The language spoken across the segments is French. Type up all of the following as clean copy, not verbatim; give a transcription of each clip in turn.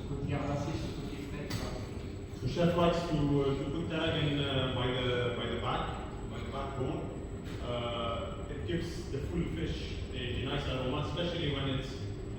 côté ramassé, ce côté frais. The chef likes to put that in by the backbone. It gives the full fish a nice aroma, especially when it's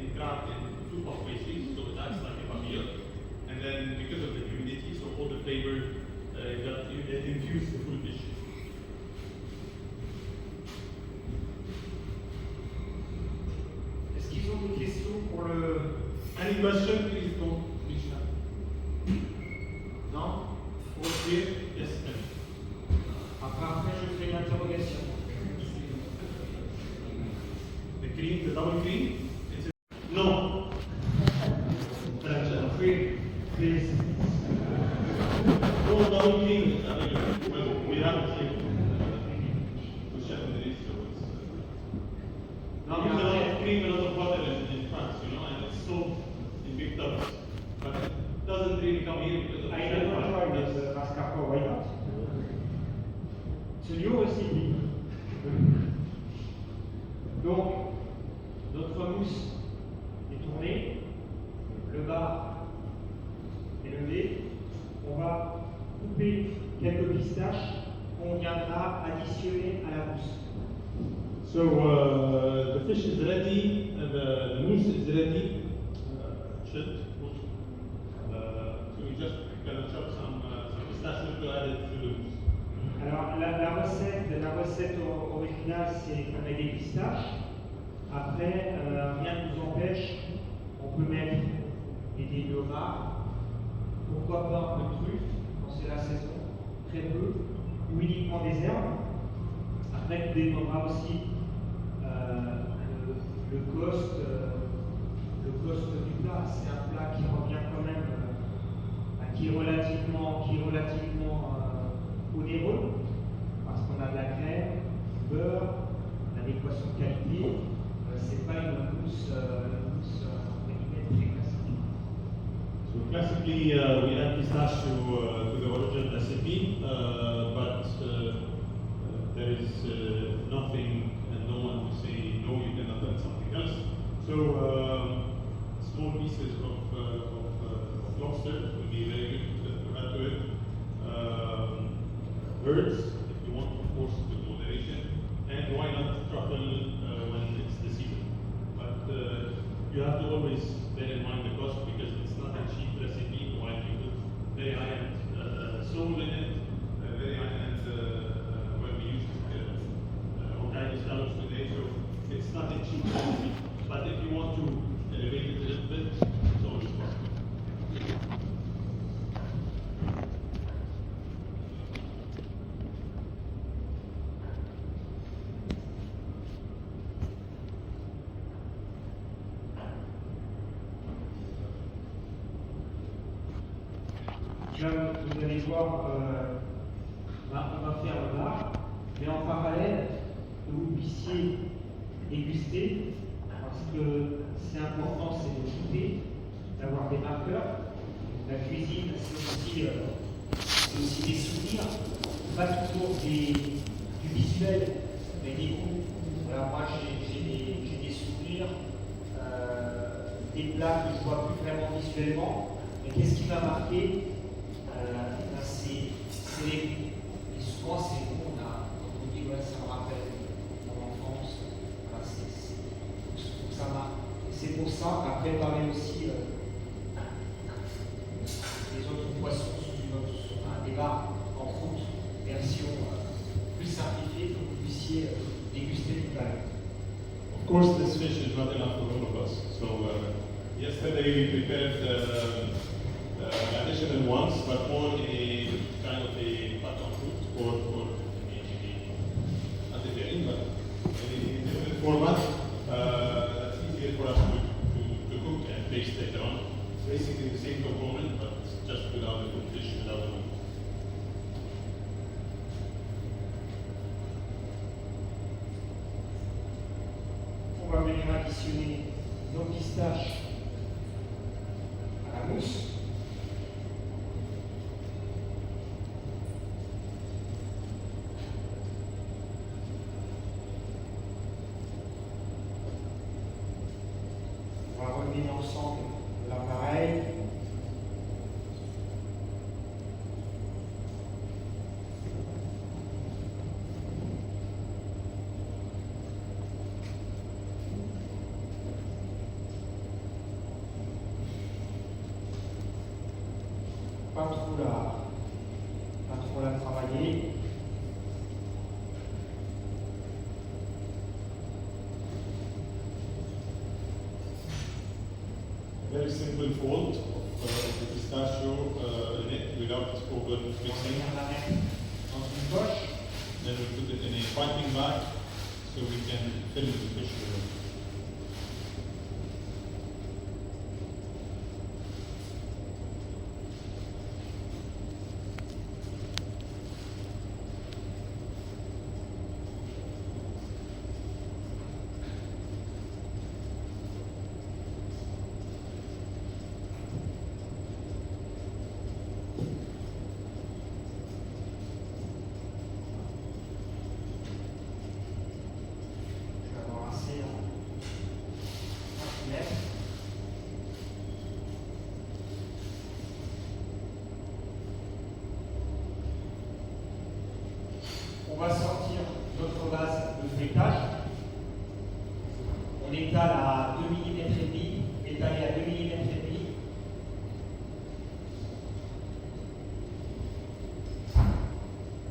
entrapped in two puff pastries, so it acts like a papilla. And then because of the humidity, so all the flavor it infused the full fish. Est-ce qu'ils ont des questions pour le... Any question, please don't reach out. No? All clear? Yes, ma'am. Après, je fais une interrogation. The cream, the double cream? No. Please. No double cream is available. Well, we have it here. We chef in the list, so it's... Now, there's a lot of cream and a lot of butter in France, you know, and it's sold in big tubs. But it doesn't really come here because of the I never tried this mascarpone, why not? It's a new recipe. Donc, notre mousse est tournée, le bas est levé, on va couper quelques pistaches qu'on viendra additionner à la mousse. So the fish is ready, and the mousse is ready. Chilled. So we just gonna chop some pistachios to add it to the mousse. Alors la recette originale c'est qu'on met des pistaches. Après, rien ne nous empêche, on peut mettre des dés de rare, pourquoi pas un peu de truffe quand c'est la saison, très peu, ou uniquement des herbes. Après, on dépendra aussi le cost du plat. C'est un plat qui revient quand même, qui est relativement onéreux, parce qu'on a de la crème, du beurre, on a des poissons de qualité. C'est pas une mousse très classique. So classically, we add pistachio to the original recipe, but there is nothing and no one to say no, you cannot add something else. So small pieces of lobster will be very good to add to it. Birds, if you want, of course, with moderation, and why not truffle when it's the season. But you have to always bear in mind the cost because it's not a cheap recipe. While you put very high-end soul in it, very high-end when we use organic scallops today, so it's not a cheap recipe. But if you want to elevate it a little bit, it's always possible. Là, vous allez voir, on va faire le bar, mais en parallèle, que vous puissiez déguster, parce que c'est important, c'est de goûter, d'avoir des marqueurs. La cuisine, c'est aussi des souvenirs, pas toujours du visuel, mais des goûts. Voilà, moi j'ai des souvenirs, des plats que je vois plus vraiment visuellement, mais qu'est-ce qui m'a marqué? C'est les goûts. Et souvent, ces goûts, on dit, ouais, ça me rappelle mon enfance. Voilà, faut que ça marque. Et c'est pour ça, à préparer aussi les autres poissons sous un débat en route, version plus simplifiée, pour que vous puissiez déguster tout à l'heure. Of course, this fish is not enough for all of us. So yesterday we prepared additional ones, but more in a kind of a pattern food or not a very, but in a different format. That's easier for us to cook and taste later on. Basically the same component, but just without the full fish, without the meat. On va venir additionner nos pistaches à la mousse. On va revenir ensemble l'appareil. very simple fold of the pistachio in it without over On va mixing. venir la mettre dans une poche. Then we put it in a piping bag so we can fill the fish with it. Je vais avoir assez en centimètres. On va sortir notre base de feuilletage. On étale à 2 mm et demi, étalé à 2 mm et demi.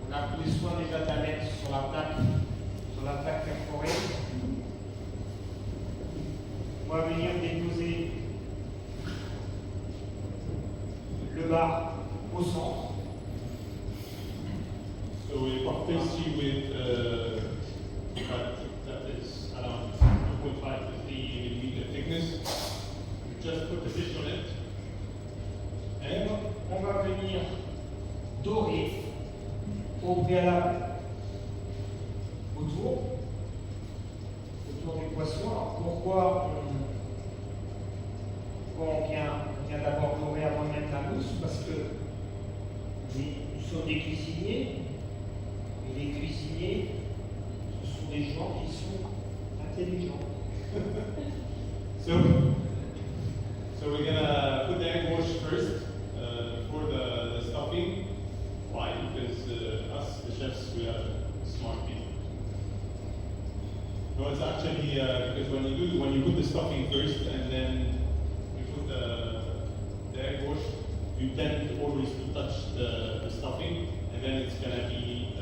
On a pris soin déjà de la mettre sur la plaque perforée. On va venir déposer le bar au centre. So we put pastry with that is around 2.5 to 3 millimeter thickness. We just put the fish on it, Et and on va venir dorer au préalable autour du poisson. Alors pourquoi on vient d'abord dorer avant de mettre la mousse? Parce que nous sommes des cuisiniers, et les cuisiniers, ce sont des gens qui sont intelligents. so we're gonna put the egg wash first for the stuffing. Why? Because us, the chefs, we are smart people. No, it's actually because when you put the stuffing first and then you put the egg wash, you tend always to touch the stuffing, and then it's gonna be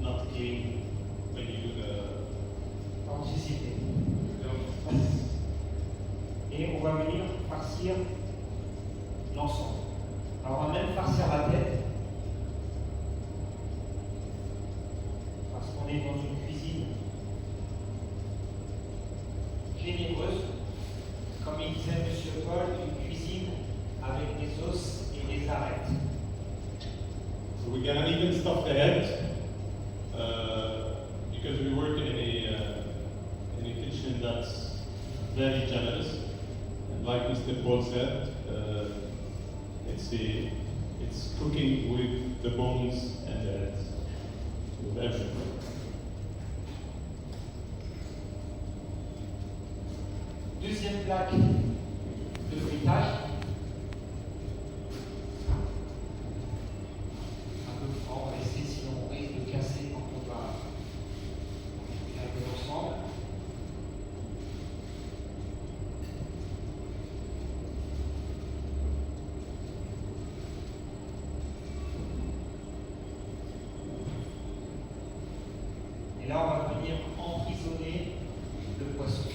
not clean when you do the. Anticiper. Et on va venir farcir l'ensemble. Alors on va même farcir la tête, parce qu'on est dans une cuisine généreuse, comme il disait M. Paul, une cuisine avec des os et des arêtes. So we're gonna even stuff the head because we work in a kitchen that's very generous, and like Mr. Paul said, it's cooking with the bones and the heads, with everything. Deuxième plaque de feuilletage. Un peu fort, on va essayer sinon on risque de casser quand on va faire un peu l'ensemble. Et là, on va venir emprisonner le poisson.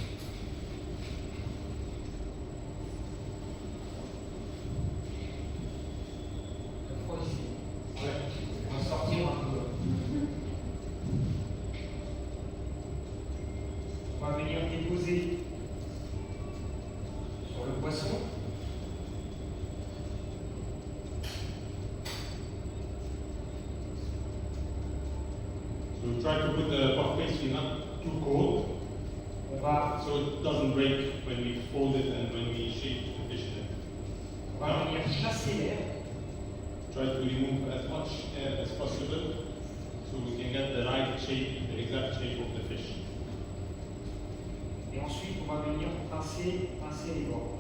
On va sortir un peu. On va venir déposer sur le poisson. So try to put the puff pastry not too cold, On va, so it doesn't break when we fold it and when we shape the fish in it. on va venir chasser l'air. Try to remove as much air as possible so we can get the right shape, the exact shape of the fish. Et ensuite, on va venir pincer les bords.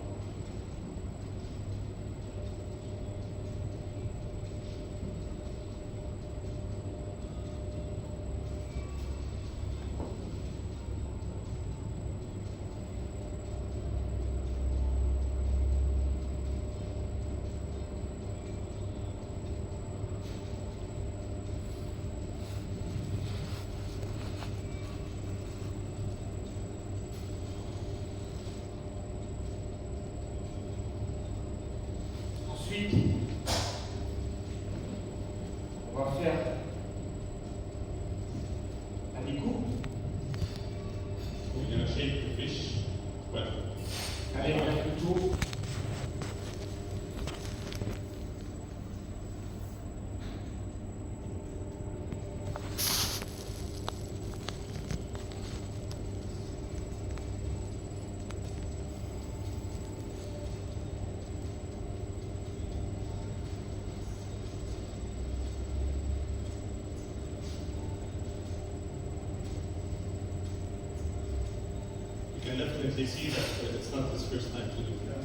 can definitely see that it's not his first time to do that.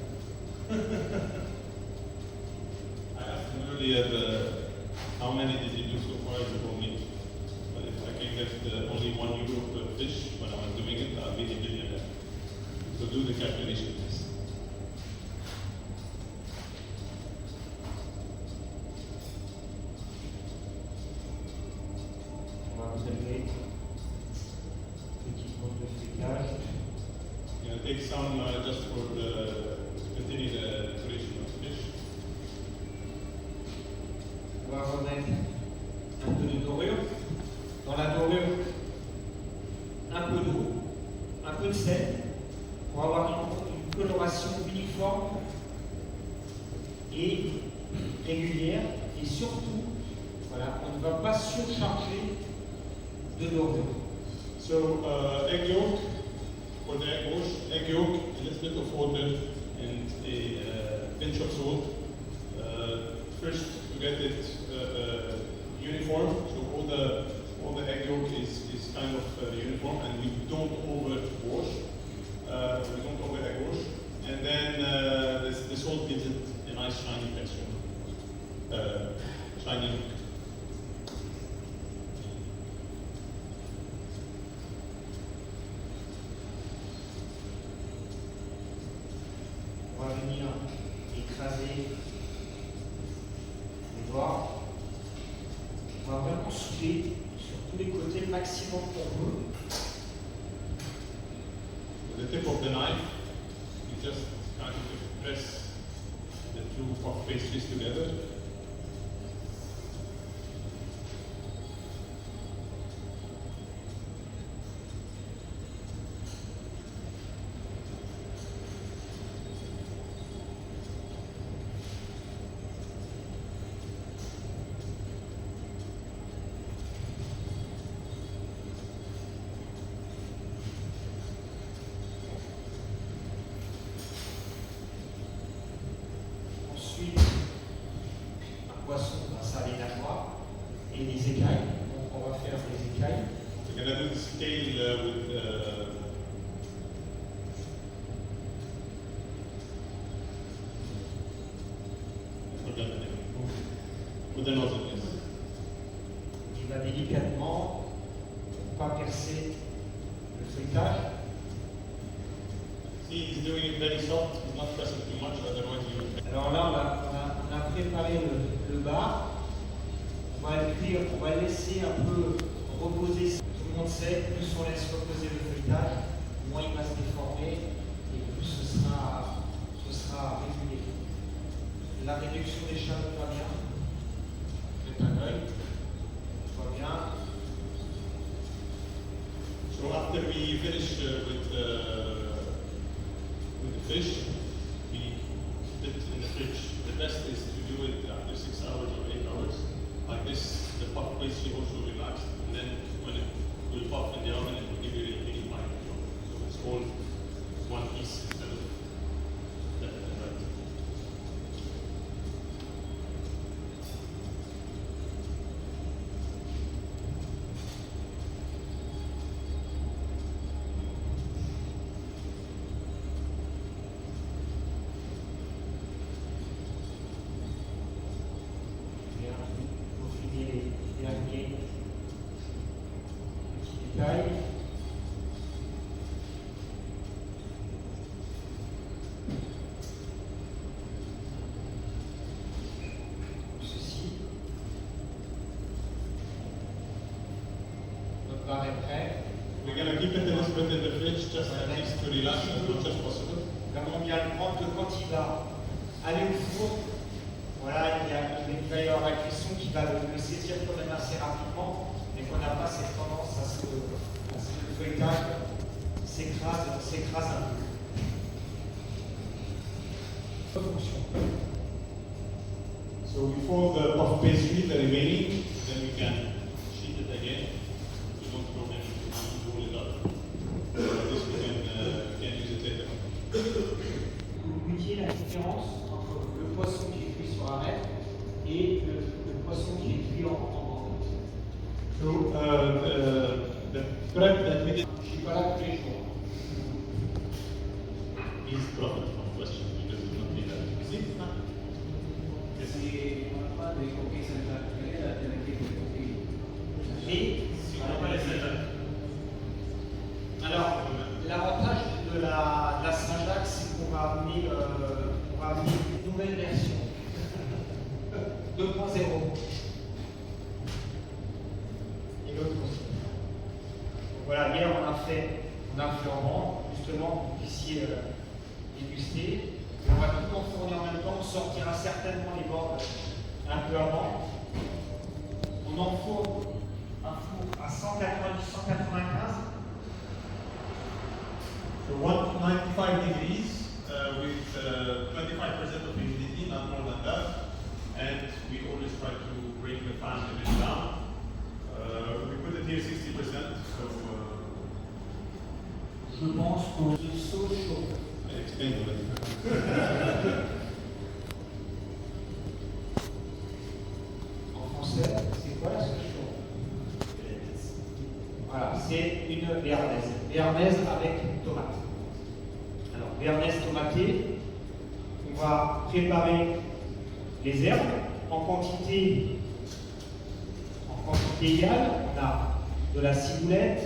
I asked him earlier how many did he do so far. He told me, but if I can get only €1 per fish when I was doing it, I'll be a millionaire. So do the calculation, please. On va vous amener petite pompe de feuilletage. You know, take some just for the continue the decoration of the fish. On va remettre un peu de dorure. Dans la dorure, un peu d'eau, un peu de sel, pour avoir une coloration uniforme et régulière. Et surtout, voilà, on ne va pas surcharger de dorure. So egg yolk for the egg yolk, a little bit of water and a pinch of salt. First to get it uniform, so all the egg yolk is kind of uniform, and we don't over wash. We don't over egg wash, and then the salt gives it a nice shiny texture, shiny look. On va venir écraser les bords. On va vraiment souder sur tous les côtés le maximum qu'on veut. With the tip of the knife, you just kind of press the two puff pastries together. Ensuite, un poisson va saler la noix et des écailles. Donc on va faire des écailles. We're gonna do the scale with the nozzle, yes. Il va délicatement, pour pas percer le feuilletage. See, he's doing it very soft. He's not pressing too much, otherwise you. Alors là, on a préparé le bar. On va le cuire, on va le laisser un peu reposer. Tout le monde sait, plus on laisse reposer le feuilletage, moins il va se déformer et plus ce sera régulé. La réduction des chaleurs va bien. Faites un œil, va bien. So after we finish with the fish, we put it in the fridge. The best is to do it after 6 hours or 8 hours. Like this, the puff pastry also relaxed, and then when it will puff in the oven, it will give you a really fine yolk. So it's all one piece instead of left and right. Bien, pour finir les derniers petits détails. Comme ceci. Notre bar est prêt. We're gonna keep it a little bit in the fridge, just at least to relax as much as possible. Vraiment bien le prendre que quand il va aller au four, voilà, il va y avoir la cuisson qui va le saisir quand même assez rapidement, mais qu'on n'a pas cette tendance à ce que le feuilletage s'écrase un peu. Fonction. So we fold the puff pastry, the remaining, then we can sheet it again. We don't throw anything, we roll it up. This we can use it later. Vous goûtiez la différence entre le poisson qui est cuit sur arête et le poisson qui est cuit en bande. So the prep that we did. Je ne suis pas là tous les jours. is profit from questions because it's not really that easy. Si on n'a pas des coquilles Saint-Jacques, quelle est l'alternative des coquilles? Si on n'a pas les Saint-Jacques. Alors, l'avantage de la Saint-Jacques, c'est qu'on va amener une nouvelle version. 2.0. Et l'autre aussi. Donc voilà, hier on a fait en vente, justement, pour que vous puissiez déguster. Et on va tout en fournir en même temps, on sortira certainement les bordes un peu avant. On enfourne un four à 190-195. So 195 degrees with 25% of humidity, not more than that. And we always try to bring the fan a bit down. We put it here 60%, so Je pense qu'on se saut chaud. I explained it. En français, c'est quoi la sauce chaude? Voilà, c'est une béarnaise. Béarnaise avec tomate. Alors, béarnaise tomatée, on va préparer les herbes en quantité égale. On a de la ciboulette,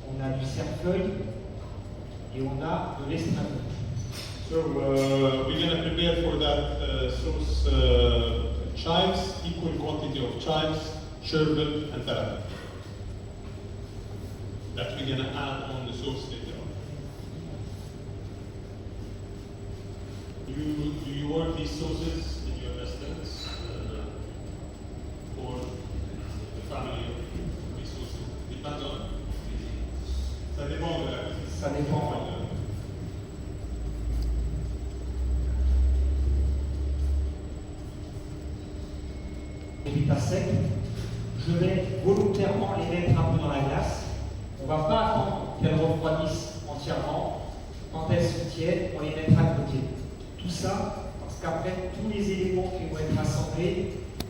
on a du cerfeuil et on a de l'estragon. So we're going to prepare for that sauce chives, equal quantity of chives, sherbet, and tarragon. That we're going to add on the sauce later on. Do you work these sauces in your restaurants for the family of these sauces? Depends on. Ça dépend de la cuisine. Ça dépend. Les à sec, je vais volontairement les mettre un peu dans la glace. On ne va pas attendre qu'elles refroidissent entièrement. Quand elles se tiennent, on les mettra de côté. Tout ça, parce qu'après, tous les éléments qui vont être assemblés,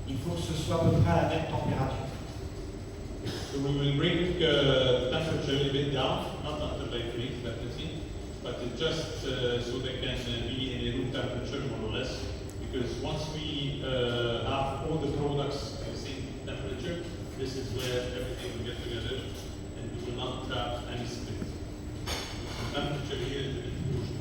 il faut que ce soit à peu près à la même température. So we will bring the temperature a bit down, not until they freeze, definitely, but it just so they can be in a room temperature more or less. Because once we have all the products at the same temperature, this is where everything will get together and we will not trap any split. The temperature here is a bit crucial.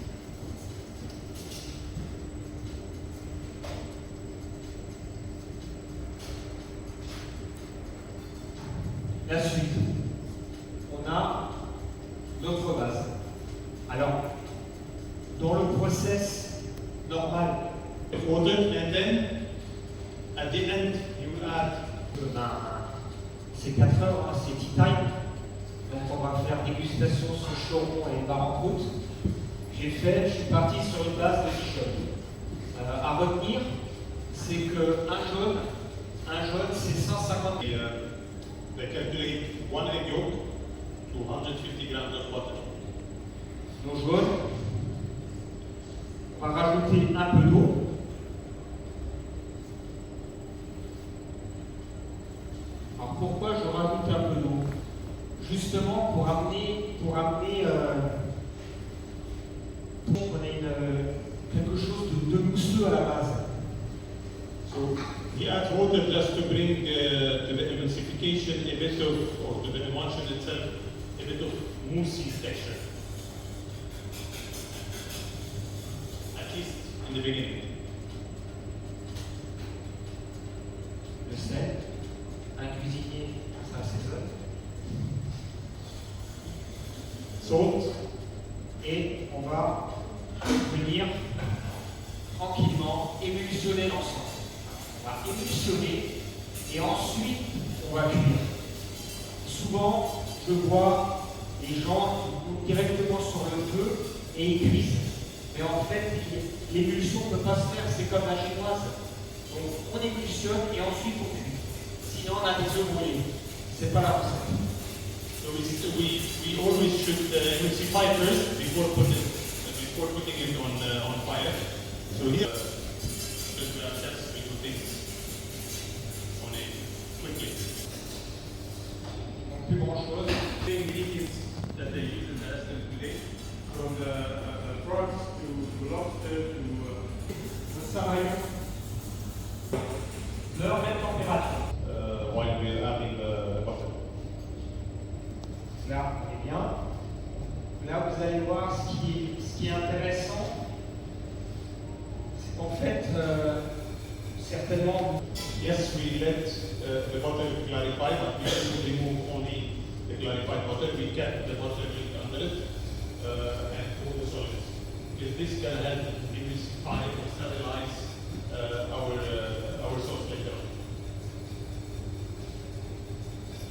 La suite, on a notre base. Alors, dans le process normal, Water and then at the end you will add c'est 4 heures, hein, c'est tea time. Donc on va faire dégustation sur chaudron et bar en croûte. Je suis parti sur une base de Dijon. À retenir, c'est qu'un jaune c'est 150 they calculate 1 egg yolk to 150 grams of butter. nos jaunes. On va rajouter un peu d'eau. Alors pourquoi je rajoute un peu d'eau? Justement pour amener qu'on ait quelque chose de mousseux à la base. So he adds water just to bring to the emulsification a bit of, or to the emulsion itself, a bit of moussey texture. At least in the beginning. Le sel, un cuisinier, ça assaisonne. Salt. Et on va venir tranquillement émulsionner l'ensemble. On va émulsionner et ensuite on va cuire. Souvent, je vois les gens qui vont directement sur le feu et ils cuisent. Mais en fait, l'émulsion ne peut pas se faire, c'est comme la chinoise. Donc on émulsionne et ensuite on cuit. Sinon on a des œufs brûlés. C'est pas la recette. So we always should emulsify first before putting it on fire. So here, because we are chefs, we do things on it quickly. Donc plus grand chose. The ingredients that they use in the restaurant today, from the lobster to Ça sert à rien. L'heure, même température. while we're adding the butter. Là, on est bien. Là, vous allez voir ce qui est intéressant, c'est qu'en fait, certainement, Yes, we let the butter clarify, but we didn't remove only the clarified butter. We kept the butter under it and all the solids. Because this can help demystify or stabilize our sauce later on.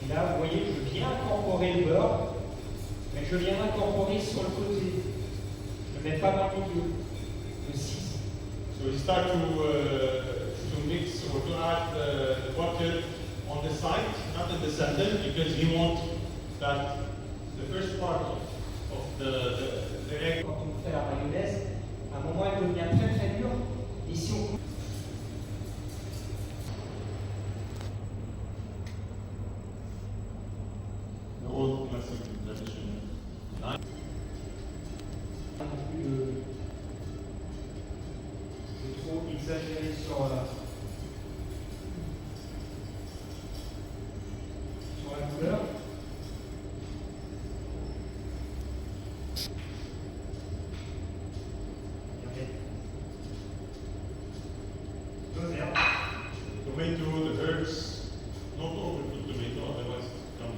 et là, vous voyez, je viens incorporer le beurre, mais je viens l'incorporer sur le côté. Je ne le mets pas dans le milieu. Le 6. So we start to mix or to add the butter on the side, not in the center, because we want that the first part of the egg. Quand on fait la mayonnaise, à un moment, elle devient très très dure. Ici, on The old classic tradition. n'a plus de trop exagérer sur la couleur. Regardez. Tomato, the herbs, not overcook tomato, otherwise it become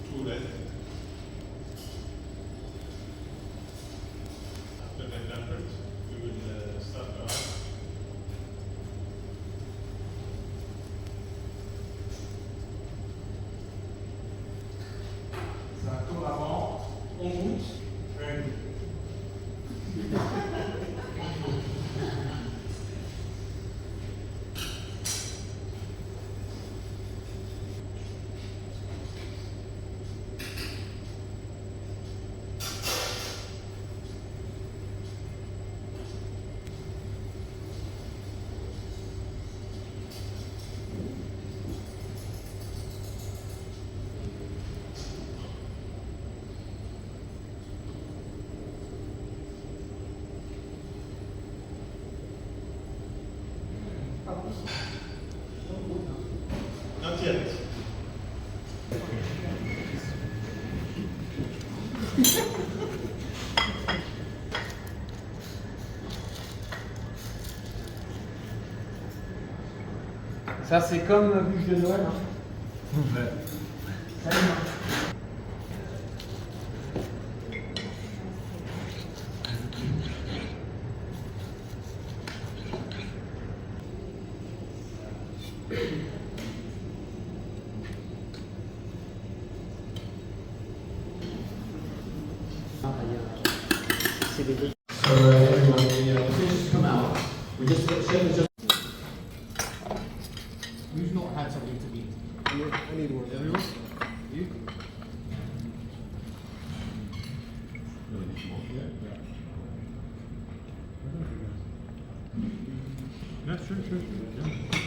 too red. After they're tempered, we will start to add. Ça tourne avant, on goûte. Not yet. Ça, c'est comme bûche de Noël. Hein. Ça y est, hein. C'est des dés. So everyone, the fish come out. We just chef has just. Who's not had something to eat? I need one. Everyone? You? Yeah, sure. Yeah.